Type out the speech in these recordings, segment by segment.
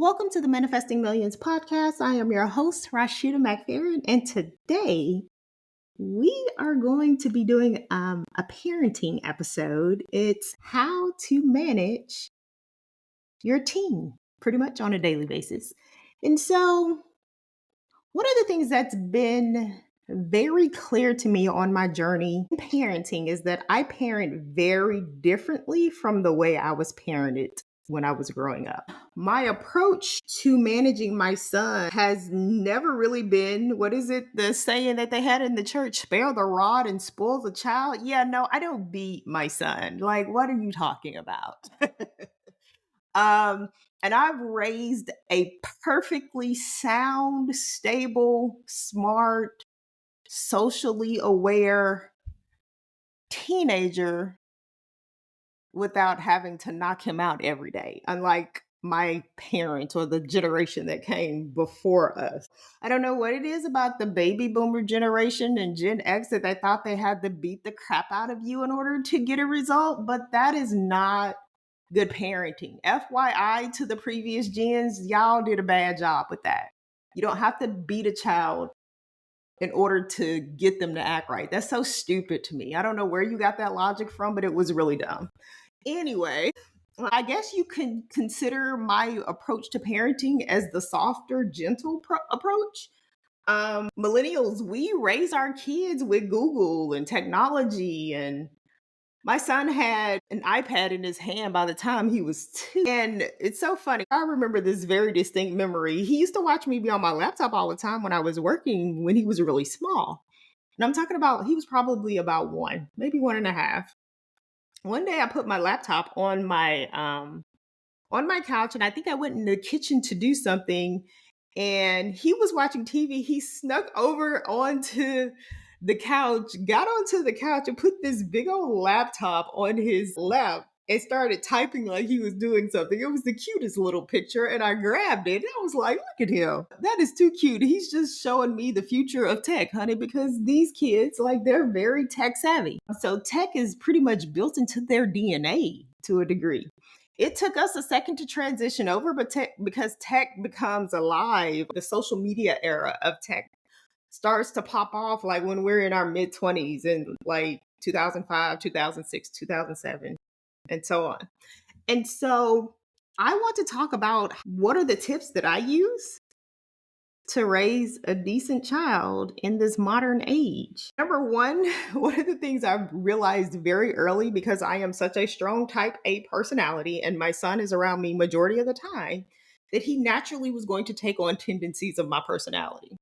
Welcome to the Manifesting Millions podcast. I am your host, Rashida McFerrin, and today we are going to be doing a parenting episode. It's how to manage your teen pretty much on a daily basis. And so, one of the things that's been very clear to me on my journey in parenting is that I parent very differently from the way I was parented when I was growing up. My approach to managing my son has never really been, what is it, the saying that they had in the church, spare the rod and spoil the child? Yeah, no, I don't beat my son. Like, what are you talking about? Um, and I've raised a perfectly sound, stable, smart, socially aware teenager without having to knock him out every day, unlike my parents or the generation that came before us. I don't know what it is about the baby boomer generation and Gen X that they thought they had to beat the crap out of you in order to get a result, but that is not good parenting. FYI to the previous gens, y'all did a bad job with that. You don't have to beat a child in order to get them to act right. That's so stupid to me. I don't know where you got that logic from, but it was really dumb. Anyway, I guess you can consider my approach to parenting as the softer, gentle approach. Millennials, we raise our kids with Google and technology, and my son had an iPad in his hand by the time he was 2. And it's so funny. I remember this very distinct memory. He used to watch me be on my laptop all the time when I was working when he was really small. And I'm talking about, he was probably about one, maybe one and a half. One day I put my laptop on my couch, and I think I went in the kitchen to do something, and he was watching TV. He snuck over onto the couch, got onto the couch, and put this big old laptop on his lap and started typing like he was doing something. It was the cutest little picture, and I grabbed it. And I was like, look at him. That is too cute. He's just showing me the future of tech, honey, because these kids, like, they're very tech savvy. So tech is pretty much built into their DNA to a degree. It took us a second to transition over, but because tech becomes alive, the social media era of tech starts to pop off like when we're in our mid 20s and like 2005, 2006, 2007, and so on. And so I want to talk about what are the tips that I use to raise a decent child in this modern age. Number one of the things I've realized very early, because I am such a strong type A personality and my son is around me majority of the time, that he naturally was going to take on tendencies of my personality.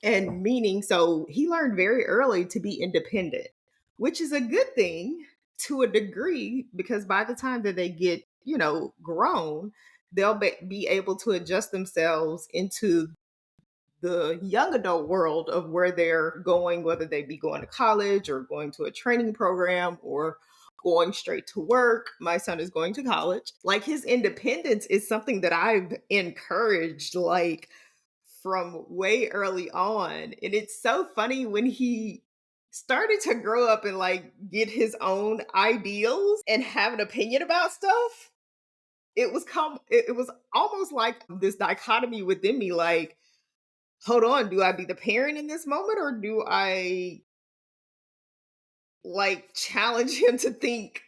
And meaning, so he learned very early to be independent, which is a good thing to a degree, because by the time that they get, grown, they'll be able to adjust themselves into the young adult world of where they're going, whether they be going to college or going to a training program or going straight to work. My son is going to college. Like, his independence is something that I've encouraged, like, from way early on. And it's so funny when he started to grow up and like get his own ideals and have an opinion about stuff. It was almost like this dichotomy within me, like, hold on, do I be the parent in this moment, or do I like challenge him to think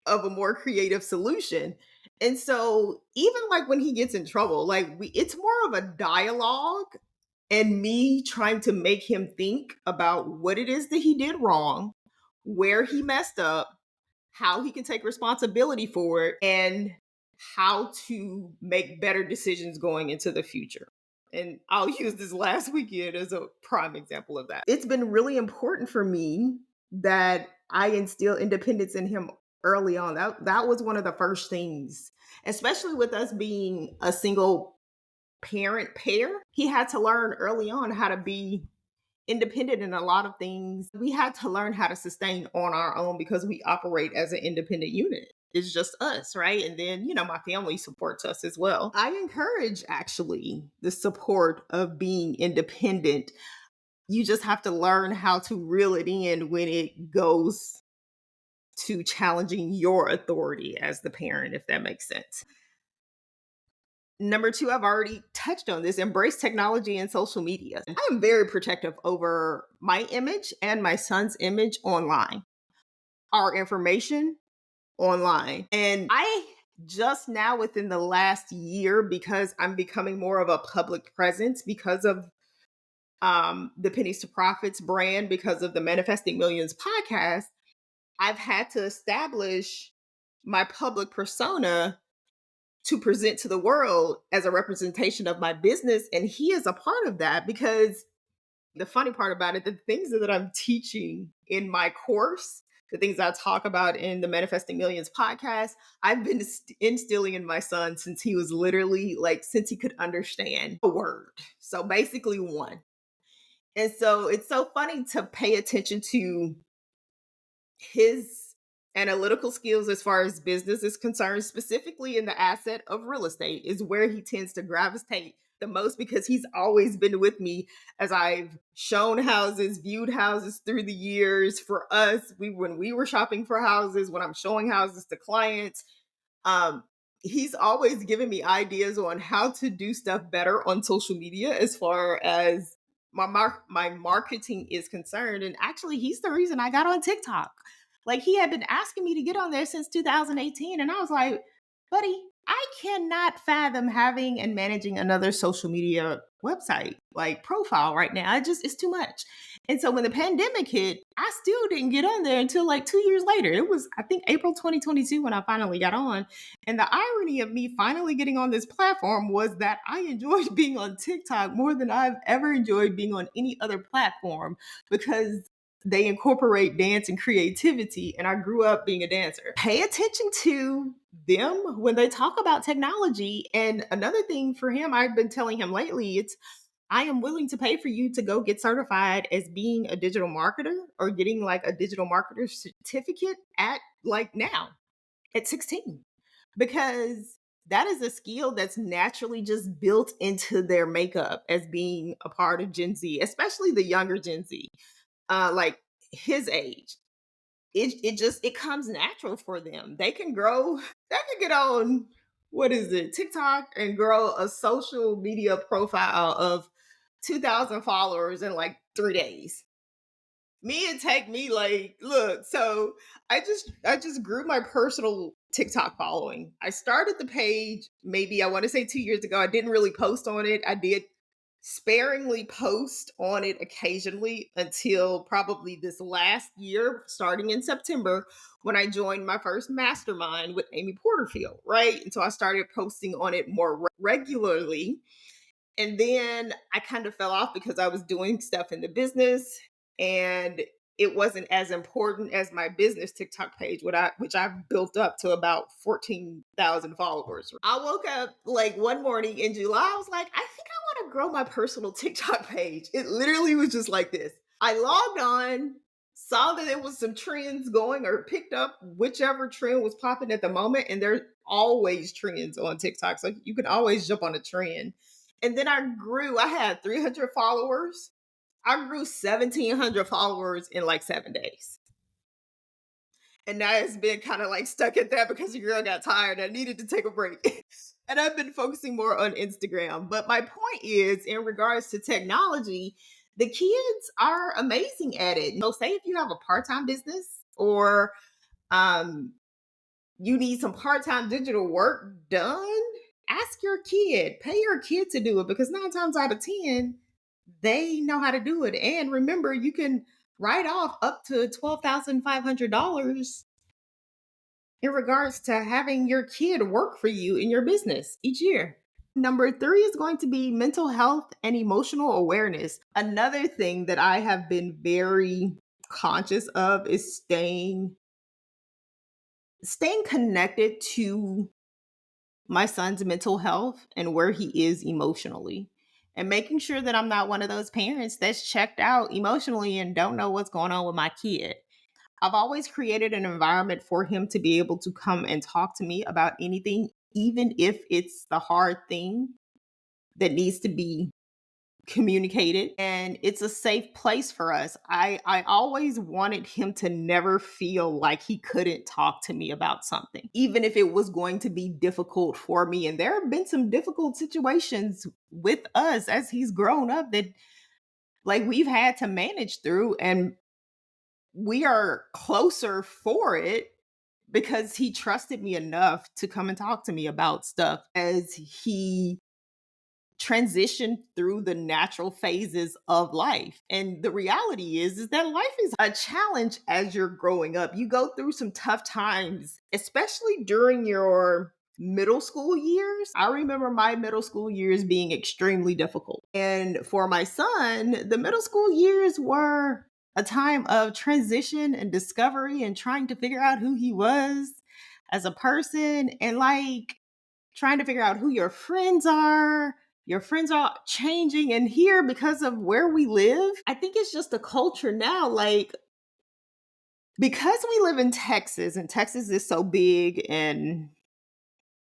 of a more creative solution? And so even like when he gets in trouble, like, it's more of a dialogue and me trying to make him think about what it is that he did wrong, where he messed up, how he can take responsibility for it, and how to make better decisions going into the future. And I'll use this last weekend as a prime example of that. It's been really important for me that I instill independence in him early on. That was one of the first things, especially with us being a single parent pair. He had to learn early on how to be independent in a lot of things. We had to learn how to sustain on our own because we operate as an independent unit. It's just us, right? And then, my family supports us as well. I encourage actually the support of being independent. You just have to learn how to reel it in when it goes to challenging your authority as the parent, if that makes sense. Number two, I've already touched on this, embrace technology and social media. I am very protective over my image and my son's image online, our information online. And I just now within the last year, because I'm becoming more of a public presence because of the Pennies to Profits brand, because of the Manifesting Millions podcast, I've had to establish my public persona to present to the world as a representation of my business. And he is a part of that because the funny part about it, the things that I'm teaching in my course, the things I talk about in the Manifesting Millions podcast, I've been instilling in my son since he was literally like, since he could understand a word. So basically one. And so it's so funny to pay attention to his analytical skills as far as business is concerned, specifically in the asset of real estate, is where he tends to gravitate the most because he's always been with me as I've shown houses, viewed houses through the years. For us, when we were shopping for houses, when I'm showing houses to clients, um, he's always given me ideas on how to do stuff better on social media as far as my marketing is concerned. And actually, he's the reason I got on TikTok. Like, he had been asking me to get on there since 2018, and I was like, buddy, I cannot fathom having and managing another social media website like profile right now. It's too much. And so when the pandemic hit, I still didn't get on there until like 2 years later. It was, I think, April 2022 when I finally got on. And the irony of me finally getting on this platform was that I enjoyed being on TikTok more than I've ever enjoyed being on any other platform because they incorporate dance and creativity. And I grew up being a dancer. Pay attention to them when they talk about technology. And another thing for him, I've been telling him lately, it's I am willing to pay for you to go get certified as being a digital marketer or getting like a digital marketer certificate at like now at 16, because that is a skill that's naturally just built into their makeup as being a part of Gen Z, especially the younger Gen Z, like his age. It comes natural for them. They can grow, they can get on, what is it, TikTok, and grow a social media profile of 2,000 followers in like 3 days. Me, it take me like, look, so I just grew my personal TikTok following. I started the page maybe, I want to say 2 years ago. I didn't really post on it. I did sparingly post on it occasionally until probably this last year, starting in September, when I joined my first mastermind with Amy Porterfield, right? And so I started posting on it more regularly. And then I kind of fell off because I was doing stuff in the business and it wasn't as important as my business TikTok page, which I've built up to about 14,000 followers. I woke up like one morning in July. I was like, I think I want to grow my personal TikTok page. It literally was just like this. I logged on, saw that there was some trends going or picked up whichever trend was popping at the moment. And there's always trends on TikTok. So you can always jump on a trend. And then I had 300 followers. I grew 1,700 followers in like 7 days. And now it's been kind of like stuck at that because the girl got tired. I needed to take a break. And I've been focusing more on Instagram. But my point is, in regards to technology, the kids are amazing at it. Say if you have a part-time business or um, you need some part-time digital work done, ask your kid, pay your kid to do it, because 9 times out of 10, they know how to do it. And remember, you can write off up to $12,500 in regards to having your kid work for you in your business each year. Number three is going to be mental health and emotional awareness. Another thing that I have been very conscious of is staying connected to my son's mental health and where he is emotionally, and making sure that I'm not one of those parents that's checked out emotionally and don't know what's going on with my kid. I've always created an environment for him to be able to come and talk to me about anything, even if it's the hard thing that needs to be communicated, and it's a safe place for us. I always wanted him to never feel like he couldn't talk to me about something, even if it was going to be difficult for me. And there have been some difficult situations with us as he's grown up that like we've had to manage through, and we are closer for it because he trusted me enough to come and talk to me about stuff as he transition through the natural phases of life. And the reality is that life is a challenge as you're growing up. You go through some tough times, especially during your middle school years. I remember my middle school years being extremely difficult. And for my son, the middle school years were a time of transition and discovery and trying to figure out who he was as a person, and like trying to figure out who your friends are. Your friends are changing. And here, because of where we live, I think it's just a culture now. Like, because we live in Texas and Texas is so big and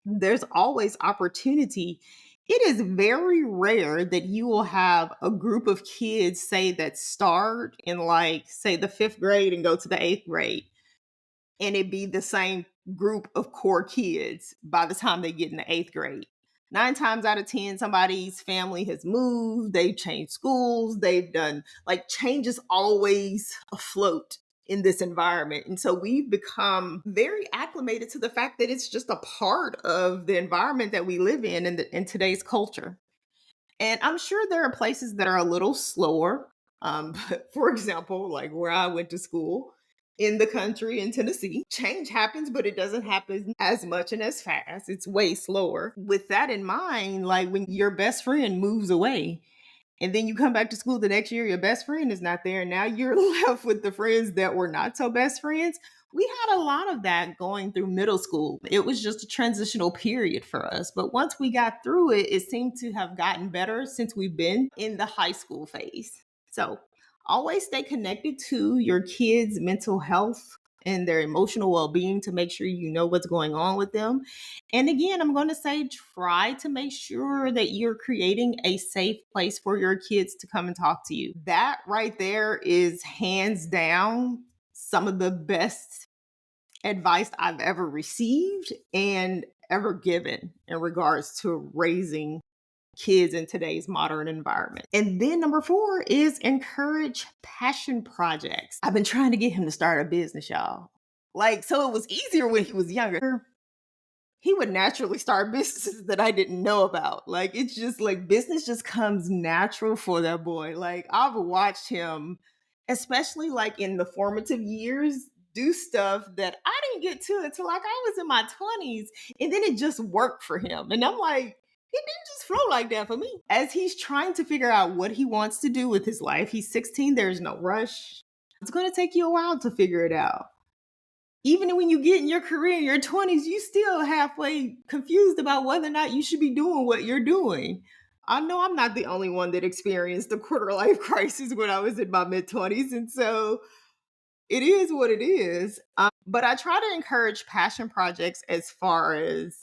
there's always opportunity, it is very rare that you will have a group of kids, say, that start in, like, say, the fifth grade and go to the eighth grade, and it be the same group of core kids by the time they get in the eighth grade. 9 times out of 10, somebody's family has moved, they've changed schools, they've done, like, change is always afloat in this environment. And so we've become very acclimated to the fact that it's just a part of the environment that we live in today's culture. And I'm sure there are places that are a little slower. But for example, like where I went to school in the country in Tennessee, change happens, but it doesn't happen as much and as fast. It's way slower. With that in mind, like when your best friend moves away, and then you come back to school the next year, your best friend is not there. And now you're left with the friends that were not so best friends. We had a lot of that going through middle school. It was just a transitional period for us. But once we got through it, it seemed to have gotten better since we've been in the high school phase. So always stay connected to your kids' mental health and their emotional well being to make sure you know what's going on with them. And again, I'm going to say try to make sure that you're creating a safe place for your kids to come and talk to you. That right there is hands down some of the best advice I've ever received and ever given in regards to raising kids in today's modern environment. And then number 4 is encourage passion projects. I've been trying to get him to start a business, y'all. Like, so it was easier when he was younger. He would naturally start businesses that I didn't know about. Like, it's just like business just comes natural for that boy. Like, I've watched him, especially like in the formative years, do stuff that I didn't get to until like I was in my 20s. And then it just worked for him. And I'm like, it didn't just flow like that for me. As he's trying to figure out what he wants to do with his life, he's 16, there's no rush. It's going to take you a while to figure it out. Even when you get in your career in your 20s, you still halfway confused about whether or not you should be doing what you're doing. I know I'm not the only one that experienced the quarter life crisis when I was in my mid 20s. And so it is what it is. But I try to encourage passion projects as far as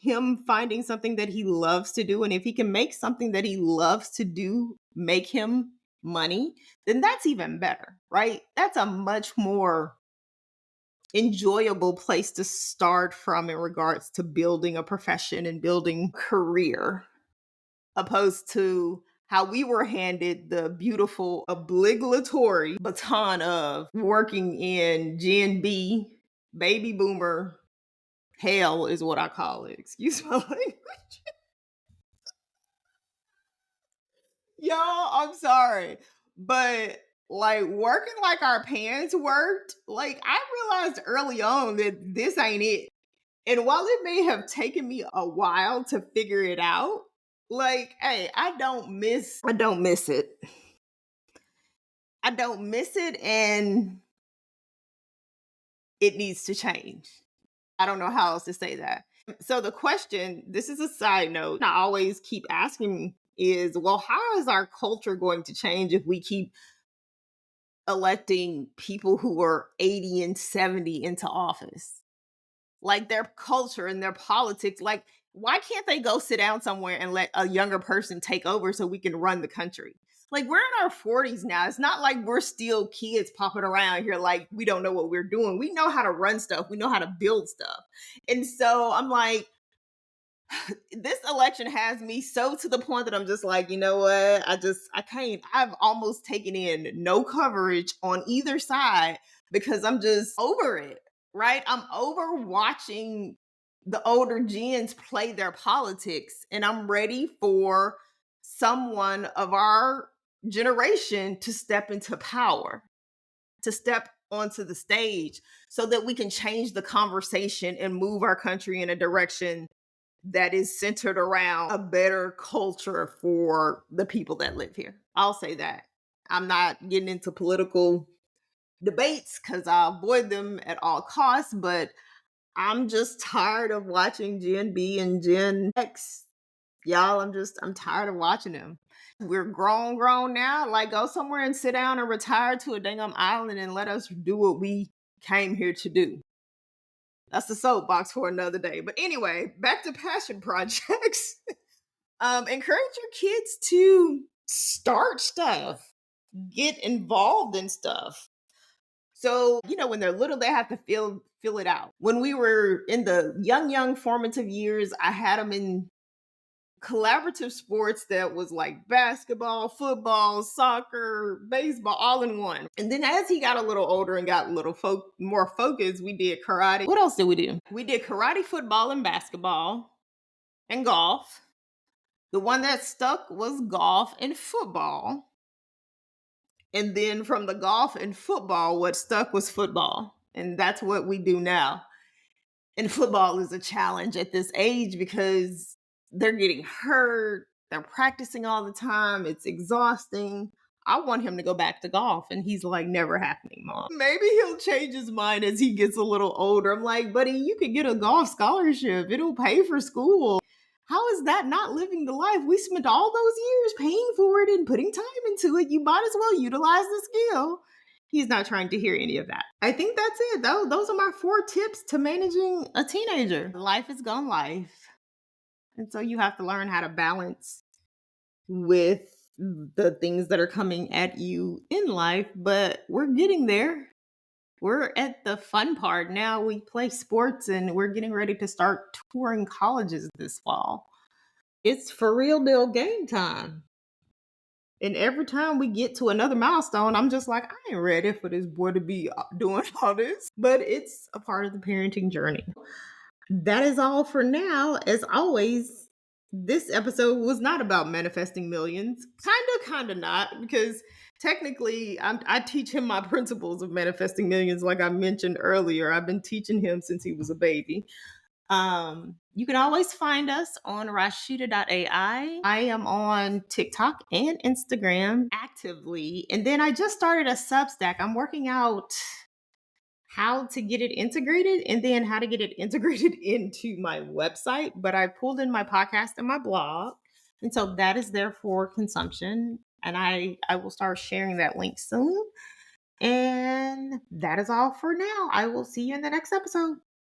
him finding something that he loves to do. And if he can make something that he loves to do make him money, then that's even better, right? That's a much more enjoyable place to start from in regards to building a profession and building career, opposed to how we were handed the beautiful obligatory baton of working in Gen B, baby boomer hell is what I call it. Excuse my language. Y'all, I'm sorry. But like working like our parents worked, like I realized early on that this ain't it. And while it may have taken me a while to figure it out, like, hey, I don't miss it. I don't miss it, and it needs to change. I don't know how else to say that. So the question, this is a side note, I always keep asking is, well, how is our culture going to change if we keep electing people who are 80 and 70 into office? Like their culture and their politics, like why can't they go sit down somewhere and let a younger person take over so we can run the country? Like, we're in our 40s now. It's not like we're still kids popping around here like we don't know what we're doing. We know how to run stuff. We know how to build stuff. And so I'm like, this election has me so to the point that I'm just like, you know what? I can't. I've almost taken in no coverage on either side because I'm just over it, right? I'm over watching the older gens play their politics, and I'm ready for someone of our generation to step into power, to step onto the stage so that we can change the conversation and move our country in a direction that is centered around a better culture for the people that live here. I'll say that. I'm not getting into political debates because I avoid them at all costs, but I'm just tired of watching Gen B and Gen X. Y'all, I'm tired of watching them. We're grown now. Like, go somewhere and sit down and retire to a dang island and let us do what we came here to do. That's the soapbox for another day. But anyway, back to passion projects. Encourage your kids to start stuff, get involved in stuff. So, when they're little, they have to feel it out. When we were in the young formative years, I had them in collaborative sports that was like basketball, football, soccer, baseball, all in one. And then as he got a little older and got a little more focused, we did karate. What else did we do? We did karate, football, and basketball, and golf. The one that stuck was golf and football. And then from the golf and football, what stuck was football. And that's what we do now. And football is a challenge at this age because they're getting hurt. They're practicing all the time. It's exhausting. I want him to go back to golf. And he's like, never happening, Mom. Maybe he'll change his mind as he gets a little older. I'm like, buddy, you could get a golf scholarship. It'll pay for school. How is that not living the life? We spent all those years paying for it and putting time into it. You might as well utilize the skill. He's not trying to hear any of that. I think that's it, though. Those are my 4 tips to managing a teenager. Life is gone life. And so you have to learn how to balance with the things that are coming at you in life, but we're getting there. We're at the fun part now. We play sports and we're getting ready to start touring colleges this fall. It's for real deal game time. And every time we get to another milestone, I'm just like, I ain't ready for this boy to be doing all this. But it's a part of the parenting journey. That is all for now. As always, this episode was not about manifesting millions. Kind of not, because technically I teach him my principles of manifesting millions. Like I mentioned earlier, I've been teaching him since he was a baby. You can always find us on Rashida.ai. I am on TikTok and Instagram actively. And then I just started a Substack. I'm working out how to get it integrated and then how to get it integrated into my website. But I pulled in my podcast and my blog. And so that is there for consumption. And I will start sharing that link soon. And that is all for now. I will see you in the next episode.